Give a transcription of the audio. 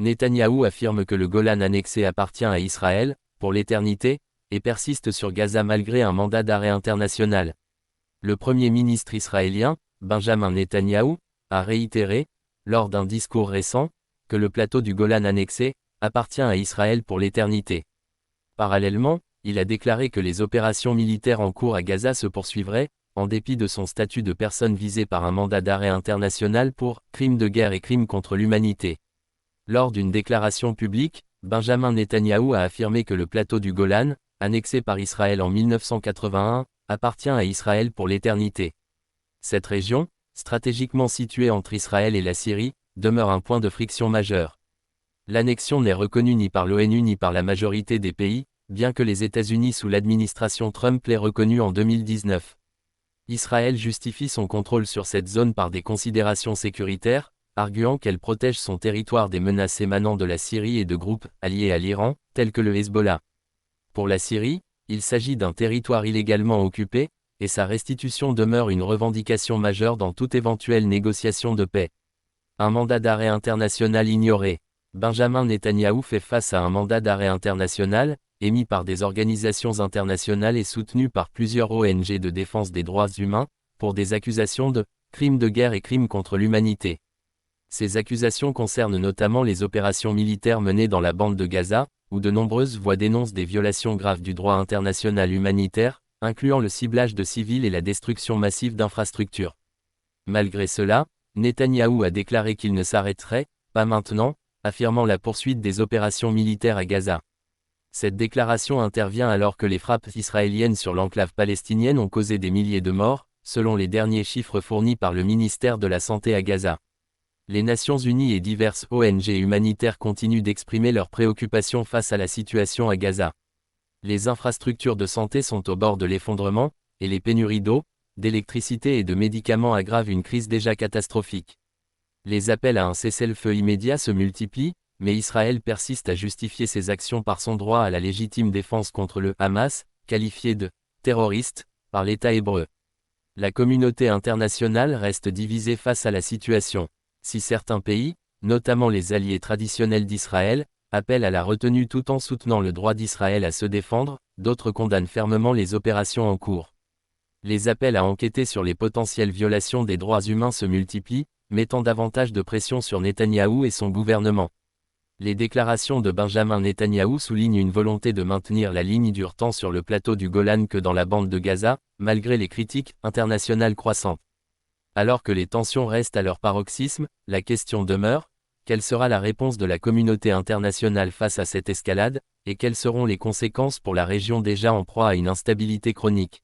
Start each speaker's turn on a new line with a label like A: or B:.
A: Netanyahou affirme que le Golan annexé appartient à Israël, pour l'éternité, et persiste sur Gaza malgré un mandat d'arrêt international. Le Premier ministre israélien, Benjamin Netanyahou, a réitéré, lors d'un discours récent, que le plateau du Golan annexé appartient à Israël pour l'éternité. Parallèlement, il a déclaré que les opérations militaires en cours à Gaza se poursuivraient, en dépit de son statut de personne visée par un mandat d'arrêt international pour crimes de guerre et crimes contre l'humanité. Lors d'une déclaration publique, Benjamin Netanyahou a affirmé que le plateau du Golan, annexé par Israël en 1981, appartient à Israël pour l'éternité. Cette région, stratégiquement située entre Israël et la Syrie, demeure un point de friction majeur. L'annexion n'est reconnue ni par l'ONU ni par la majorité des pays, bien que les États-Unis sous l'administration Trump l'aient reconnue en 2019. Israël justifie son contrôle sur cette zone par des considérations sécuritaires, arguant qu'elle protège son territoire des menaces émanant de la Syrie et de groupes alliés à l'Iran, tels que le Hezbollah. Pour la Syrie, il s'agit d'un territoire illégalement occupé, et sa restitution demeure une revendication majeure dans toute éventuelle négociation de paix. Un mandat d'arrêt international ignoré. Benjamin Netanyahou fait face à un mandat d'arrêt international, émis par des organisations internationales et soutenu par plusieurs ONG de défense des droits humains, pour des accusations de crimes de guerre et crimes contre l'humanité. Ces accusations concernent notamment les opérations militaires menées dans la bande de Gaza, où de nombreuses voix dénoncent des violations graves du droit international humanitaire, incluant le ciblage de civils et la destruction massive d'infrastructures. Malgré cela, Netanyahou a déclaré qu'il ne s'arrêterait pas maintenant, affirmant la poursuite des opérations militaires à Gaza. Cette déclaration intervient alors que les frappes israéliennes sur l'enclave palestinienne ont causé des milliers de morts, selon les derniers chiffres fournis par le ministère de la Santé à Gaza. Les Nations Unies et diverses ONG humanitaires continuent d'exprimer leurs préoccupations face à la situation à Gaza. Les infrastructures de santé sont au bord de l'effondrement, et les pénuries d'eau, d'électricité et de médicaments aggravent une crise déjà catastrophique. Les appels à un cessez-le-feu immédiat se multiplient, mais Israël persiste à justifier ses actions par son droit à la légitime défense contre le Hamas, qualifié de terroriste par l'État hébreu. La communauté internationale reste divisée face à la situation. Si certains pays, notamment les alliés traditionnels d'Israël, appellent à la retenue tout en soutenant le droit d'Israël à se défendre, d'autres condamnent fermement les opérations en cours. Les appels à enquêter sur les potentielles violations des droits humains se multiplient, mettant davantage de pression sur Netanyahou et son gouvernement. Les déclarations de Benjamin Netanyahou soulignent une volonté de maintenir la ligne dure tant sur le plateau du Golan que dans la bande de Gaza, malgré les critiques internationales croissantes. Alors que les tensions restent à leur paroxysme, la question demeure, quelle sera la réponse de la communauté internationale face à cette escalade, et quelles seront les conséquences pour la région déjà en proie à une instabilité chronique ?